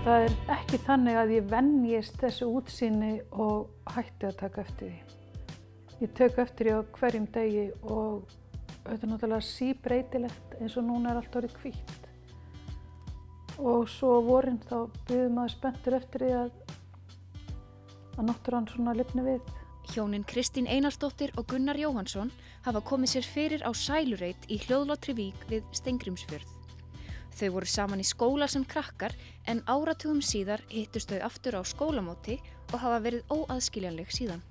Það ekki þannig að ég venjist þessu útsýni og hætti að taka eftir því. Ég tek eftir því á hverjum degi og þetta náttúrulega síbreytilegt eins og núna allt orðið hvítt. Og svo á vorin þá biður maður spenntur eftir því að náttúran svona lifni við. Hjónin Kristín Einarsdóttir og Gunnar Jóhannsson hafa komið sér fyrir á sælureit í Hljóðlátri Vík við Steingrímsfjörð. Þau voru saman í skóla sem krakkar en áratugum síðar hittust þau aftur á skólamóti og hafa verið óaðskiljanleg síðan.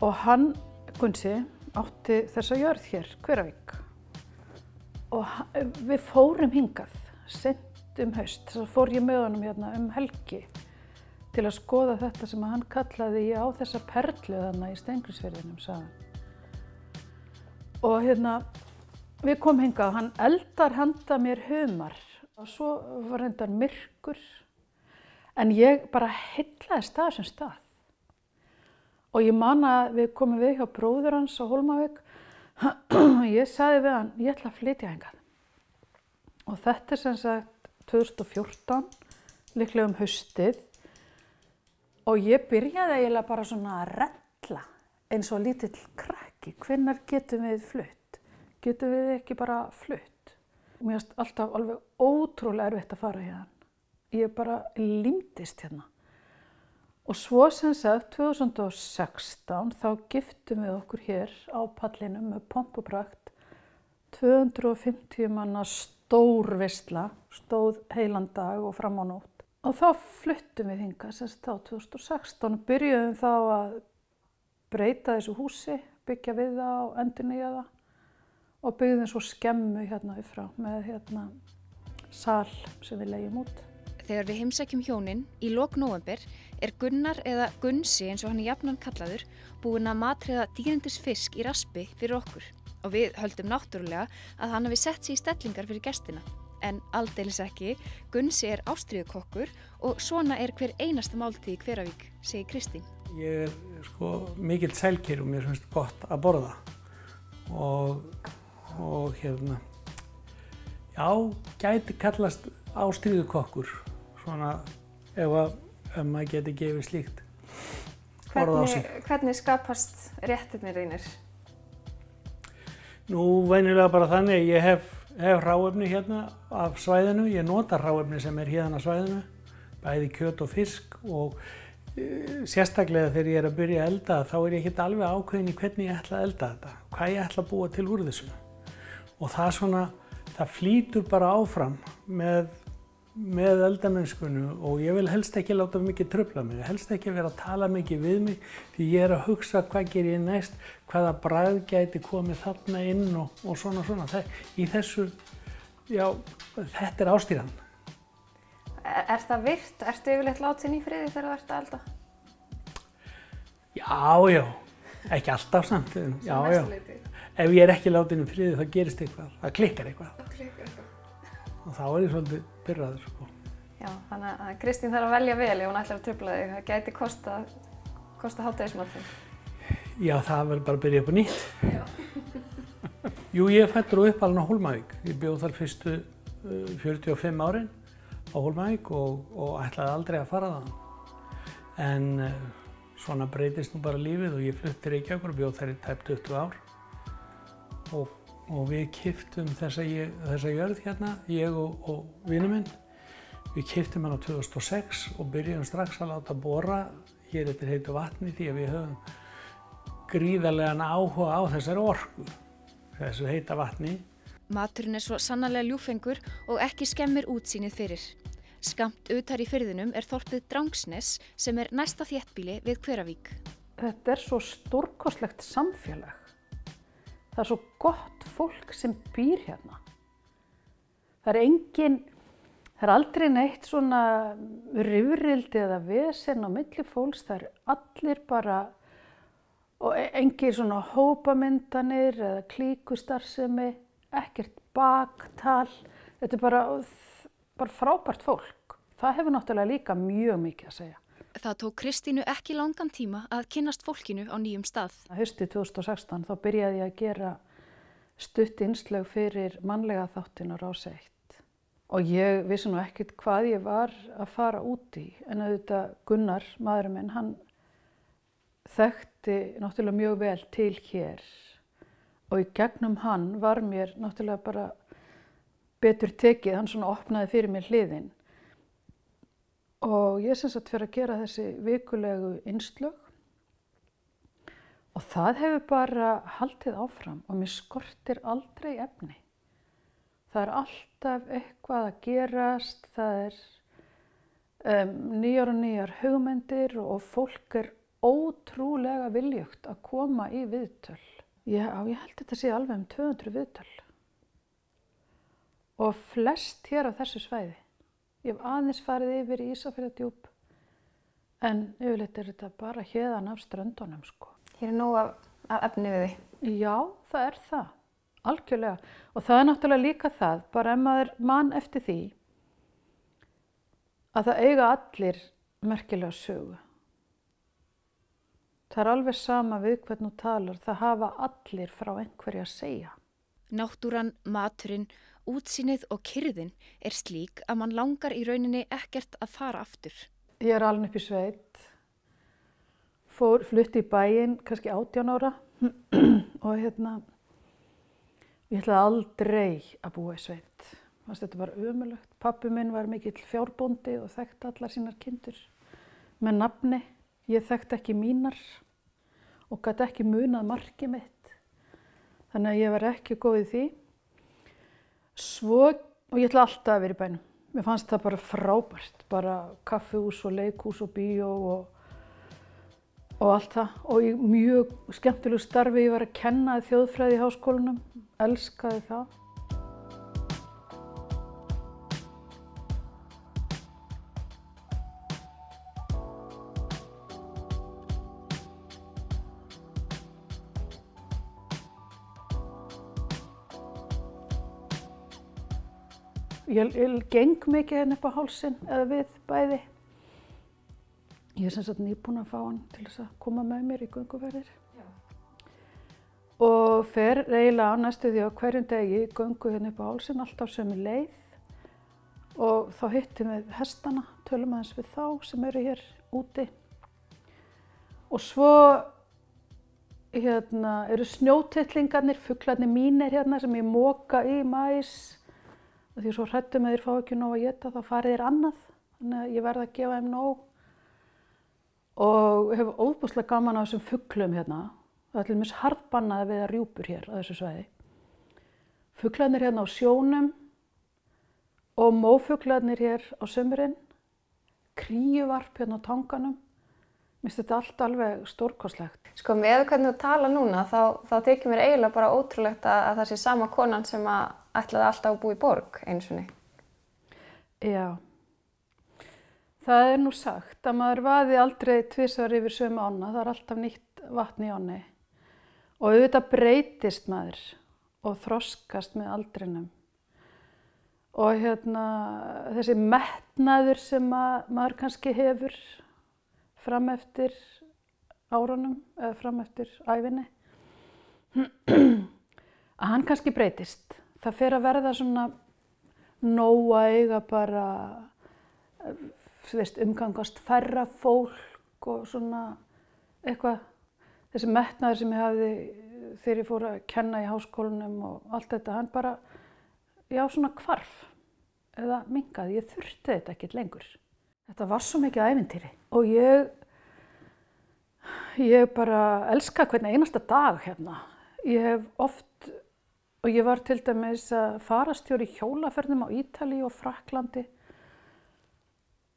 Og hann, Gunsi, átti þessa jörð hér, Hveravík. Og við fórum hingað, seint haust. Svo fór ég með honum hérna helgi til að skoða þetta sem hann kallaði ég á þessa perlu þarna í Steingrímsfirðinum, sagði hann. Og við komum hingað, hann eldar handa mér humar. Og svo var reyndar myrkur, en ég bara heillaðist af þessum stað. Og ég man að við komum við hjá bróður hans á Hólmavík og ég sagði við hann, ég ætla að flytja hingað. Og þetta sem sagt 2014, líklega haustið, og ég byrjaði eiginlega bara svona að rella eins og lítill krakki. Hvenær getum við flutt? Getum við ekki bara flutt? Mér finnst alltaf alveg ótrúlega erfitt að fara hérna. Ég bara límdist hérna. Og svo sem sagt 2016 þá giftum við okkur hér á pallinum með pomp og prakt. 250 manna stór veisla, stóð heilan dag og fram á nótt. Og þá fluttum við hingað sem sagt á 2016 og byrjuðum þá að breyta þessu húsi, byggja við það og endurnýja það. Og byggðum svo skemmu hérna upp frá með sal sem við leigjum út. Þegar við heimsækjum hjónin í lok nóvember Gunnar eða Gunsi eins og hann jafnan kallaður búinn að matreiða dýrindis fisk í raspi fyrir okkur. Og við höldum náttúrulega að hann hafi sett sig í stellingar fyrir gestina. En aldeilis ekki, Gunsi ástríðukokkur og svona hver einasta máltíð í Hveravík, segir Kristín. Ég mikill sælkýr og mér finnst gott að borða. Og já, gæti kallast ástríðukokkur, svona ef maður geti gefið slíkt orð á sig. Hvernig skapast réttirnir þínir? Nú, venjulega bara þannig að ég hef hráefni hérna af svæðinu, ég nota hráefni sem hérna af svæðinu, bæði kjöt og fisk og sérstaklega þegar ég að byrja að elda þá ég ekkert alveg ákveðin í hvernig ég ætla að elda þetta, hvað ég ætla að búa til úr þessu. Og það flýtur bara áfram með eldamennskunni og ég vil helst ekki láta mikið trufla mig, helst ekki vera að tala mikið við mig því ég að hugsa hvað ger ég næst, hvaða bragð gæti komið þarna inn og svona. Í þessu, já, þetta ástríðan. Það virkt? Ertu yfirleitt látin í friði þegar þú ert að elda? Já, ekki alltaf samt. Já. Ef ég ekki látin í friði þá gerist eitthvað, það klikkar eitthvað. Og þá ég svolítið pirraður. Já, þannig að Kristín þarf að velja vel ef hún ætlar að trufla þig. Það gæti kosta hádegismatinn. Já, það verður bara að byrja upp á nýtt. Jú, ég fæddur og uppalinn á Hólmavík. Ég bjó þar fyrstu 45 árin á Hólmavík og ætlaði aldrei að fara þaðan. En svona breytist nú bara lífið og ég flutti til Reykjavíkur og bjó þar í tæp 20 ár. Og við keyptum þessa jörð hérna, ég og vinur minn. Við keyptum hana 2006 og byrjuðum strax að láta bora hér eftir heitu vatni því að við höfum gríðarlegan áhuga á þessari orku, þessu heita vatni. Maturinn svo sannarlega ljúfengur og ekki skemmir útsýnið fyrir. Skammt utar í firðinum þorpið Drangsnes sem næsta þéttbýli við Hveravík. Þetta svo stórkostlegt samfélag. Það svo gott fólk sem býr hérna. Það aldrei neitt svona rifrildi eða vesen á milli fólks. Það allir bara, og engir svona hópamyndanir eða klíkustarfsemi, ekkert baktal. Þetta bara frábært fólk. Það hefur náttúrulega líka mjög mikið að segja. Það tók Kristínu ekki langan tíma að kynnast fólkinu á nýjum stað. Haustið 2016 þá byrjaði ég að gera stutt innslag fyrir mannlega þáttinn á Rás 1. Og ég vissi nú ekkert hvað ég var að fara út í, en auðvitað Gunnar, maðurinn minn, hann þekkti náttúrulega mjög vel til hér og í gegnum hann var mér náttúrulega bara betur tekið, hann svona opnaði fyrir mér hliðin. Og ég sem sagt fyrir að gera þessi vikulegu innslög og það hefur bara haldið áfram og mér skortir aldrei efni. Það er alltaf eitthvað að gerast, það er nýjar og nýjar hugmyndir og fólk er ótrúlega viljugt að koma í viðtöl. Ég held þetta sé alveg 200 viðtöl og flest hér á þessu svæði. Ég hef aðeins farið yfir í Ísafjarðardjúp en yfirleitt er þetta bara héðan af ströndunum sko. Hér er nóg af efni við því. Já, það er það. Algjörlega. Og það er náttúrulega líka það, bara ef maður man eftir því að það eiga allir merkilega sögu. Það er alveg sama við hvern þú talar, það hafa allir frá einhverju að segja. Náttúran, maturinn, útsýnið og kyrrðin er slík að mann langar í rauninni ekkert að fara aftur. Ég er alin upp í sveit, flutti í bæinn kannski 18 ára og ég ætlaði aldrei að búa í sveit. Þetta var ömurlegt. Pabbi minn var mikill fjárbóndi og þekkti allar sínar kindur með nafni. Ég þekkti ekki mínar og gat ekki munað markið mitt. Þannig að ég var ekki góð í því. Og ég ætlaði alltaf að vera í bænum. Mér fannst það bara frábært. Bara kaffihús og leikhús og bíó og allt það. Og í mjög skemmtilegu starfi ég var að kenna þjóðfræði í háskólanum. Elskaði það. Ég geng mikið hérna upp á hálsinn eða við bæði. Ég er sem sagt nýbúin að fá hann til þess að koma með mér í gönguferðir. Og fer eiginlega á næstu því á hverjum degi göngu hérna upp á hálsinn, alltaf sömu leið. Og þá hittum við hestana, tölum aðeins við þá sem eru hér úti. Og svo eru snjótittlingarnir, fuglarnir mínir hérna sem ég moka í maís. Og því svo hrættum að þeir fá ekki nóg að éta, þá farið þeir annað. Þannig að ég verð að gefa þeim nóg. Og hef óbúslega gaman á þessum fuglum hérna. Það er til dæmis harðbannað að veiða rjúpur hér á þessu svæði. Fuglarnir hérna á sjónum og mófuglarnir hér á sumrin. Kríuvarp hérna á tanganum. Mér finnst þetta allt alveg stórkostlegt. Sko með hvernig þú tala núna þá þykir mér eiginlega bara ótrúlegt að það sé sama konan sem að ætlaði alltaf að búa í borg einu sinni. Já. Það er nú sagt að maður vaði aldrei tvisvar yfir sömu ána. Það er alltaf nýtt vatn í ánni. Og auðvitað breytist maður og þroskast með aldrinum. Og þessi metnaður sem maður kannski hefur fram eftir árunum eða fram eftir ævinni, að hann kannski breytist. Það fer að verða svona nóg að eiga bara, umgangast færra fólk og svona eitthvað. Þessi metnaður sem ég hafði þegar ég fór að kenna í háskólanum og allt þetta, hann bara, svona hvarf eða minnkaði. Ég þurfti þetta ekkert lengur. Þetta var svo mikið ævintýri og ég bara elska hvern einasta dag hérna. Ég hef oft, og ég var til dæmis að farastjóri í hjólaferðum á Ítalíu og Frakklandi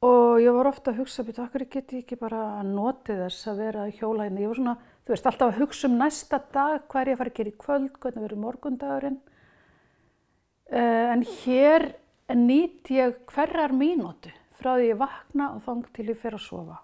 og ég var ofta að hugsa, af hverju get ég ekki bara notið þess að vera að hjóla hérna. Ég var svona, alltaf að hugsa næsta dag, hvað er ég að fara að gera í kvöld, hvernig verður morgundagurinn. En hér nýt ég hverrar mínútu frá því ég vakna og þangað til ég fer að sofa.